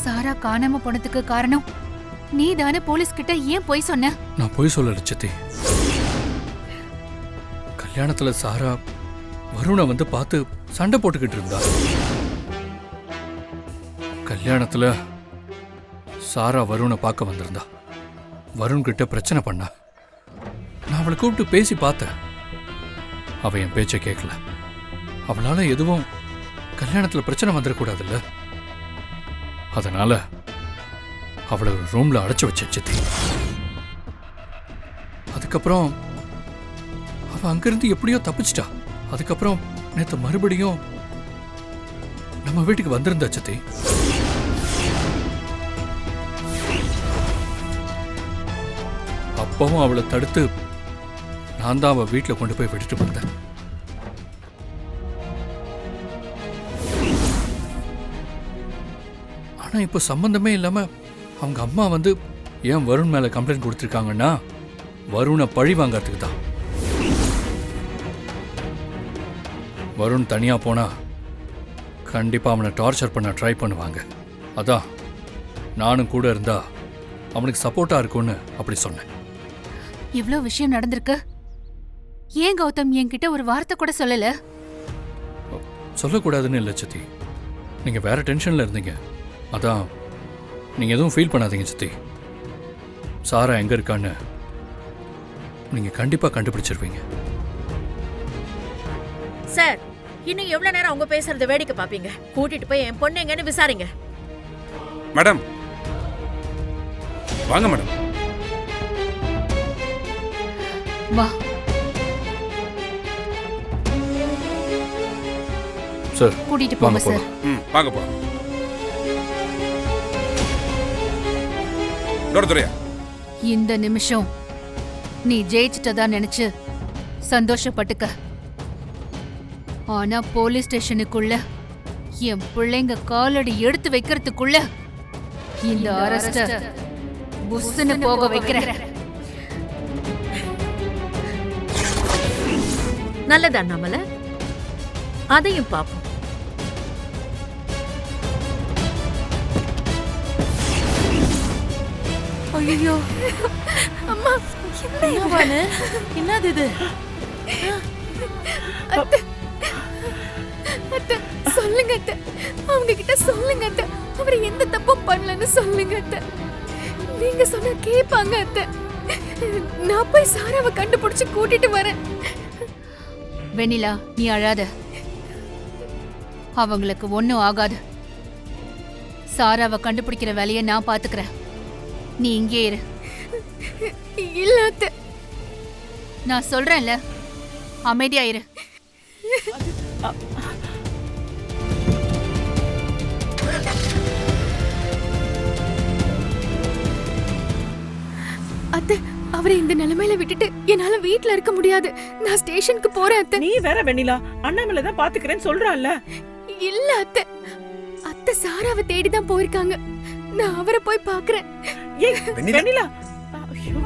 சாரா காணாம போனதுக்கு காரணம் நீ தானே போலீஸ் கிட்ட ஏன் போய் சொன்ன? நான் போய் சொல்லல சித்தி. கல்யாணத்துல சாரா வருணை வந்து பார்த்து சண்டை போட்டுக்கிட்டு இருந்தா. கல்யாணத்துல சாரா வருணை பார்க்க வந்திருந்தா. வருண் கிட்ட பிரச்சனை பண்ணா. நான் அவளை கூப்பிட்டு பேசி பார்த்தேன். அவ என் பேச்சை கேட்கல. அவளால எதுவும் கல்யாணத்துல பிரச்சனை வந்துடக்கூடாதுல்ல. அதனால அவளை ஒரு ரூம்ல அடைச்சு வச்சேன் சித்தி. அதுக்கப்புறம் அவ அங்கிருந்து எப்படியோ தப்பிச்சிட்டா. அதுக்கப்புறம் நேத்து மறுபடியும் நம்ம வீட்டுக்கு வந்திருந்தா சித்தி. அப்பவும் அவளை தடுத்து நான் தான் அவ வீட்டுல கொண்டு போய் விட்டுட்டு வந்தேன். ஆனா இப்போ சம்பந்தமே இல்லாம அவங்க அம்மா வந்து ஏன் வருண் மேல கம்ப்ளைண்ட் கொடுத்துருக்காங்கன்னா வருணை பழி வாங்கறதுக்கு தான். வருண் தனியா போனா கண்டிப்பா அவனை டார்ச்சர் பண்ண ட்ரை பண்ணுவாங்க. அதான் நானும் கூட இருந்தா அவனுக்கு சப்போர்ட்டா இருக்கும்னு அப்படி சொன்னேன். இவ்ளோ விஷயம் நடந்திருக்கு. ஏன் கௌதம் என்கிட்ட ஒரு வார்த்தை கூட சொல்லல? சொல்லக்கூடாதுன்னு இல்லை சித்தி. நீங்க வேற டென்ஷன்ல இருந்தீங்க. அதான் நீங்க எதுவும் ஃபீல் பண்ணாதீங்க சித்தி. சாரா எங்க இருக்கான்னு நீங்க கண்டிப்பா கண்டுபிடிச்சிருவீங்க. சார், இன்னும் எவ்வளவு நேரம் அவங்க பேசுறத வேடிக்கை பாப்பீங்க? கூட்டிட்டு போய் என் பொண்ணு எங்கன்னு விசாரிங்க. மேடம் வாங்க மேடம். வா சார் கூட்டிட்டு போங்க சார். வாங்க போலாம். துரையா, இந்த நிமிஷம் நீ ஜெயிச்சிட்டதா நினைச்சு சந்தோஷப்பட்டுக்க. ஆனா போலீஸ் ஸ்டேஷனுக்குள்ள என் பிள்ளைங்க காலடி எடுத்து வைக்கிறதுக்குள்ள இந்த அரஸ்ட புஸ்ஸுன்னு போக வைக்கிறேன். நல்லதா நம்மள அதையும் பாப்போம். ஐயோ அம்மா, என்னவானு? என்னது இது? அத்தை சொல்லுங்க அத்தை, அவங்க கிட்ட சொல்லுங்க அத்தை. அவர் எந்த தப்பும் பண்ணலன்னு சொல்லுங்க அத்தை. நீங்க சொன்னா கேட்பாங்க அத்தை. நான் போய் சாராவை கண்டுபிடிச்சு கூட்டிட்டு வரேன். வெண்ணிலா, நீ அழாத. அவங்களுக்கு ஒன்னும் ஆகாது. சாராவை கண்டுபிடிக்கிற வேலையை நான் பாத்துக்கிறேன். நீ இங்கே இரு. இல்ல அத்தை, நான் சொல்றேன்ல, அமைதியா இரு. அத்தை, அவரை இந்த நிலைமையில விட்டுட்டு என்னால வீட்ல இருக்க முடியாது. நான் ஸ்டேஷனுக்கு போறேன் அத்தை. நீ வேற வெண்ணிலா, அண்ணாமலை தான் பாத்துக்கிறேன்னு சொல்றான்ல. இல்ல அத்தை, அத்தை சாராவை தேடிதான் போயிருக்காங்க. நான் அவரை போய் பாக்குறேன். ஏய் வெண்ணிலா, ஐயோ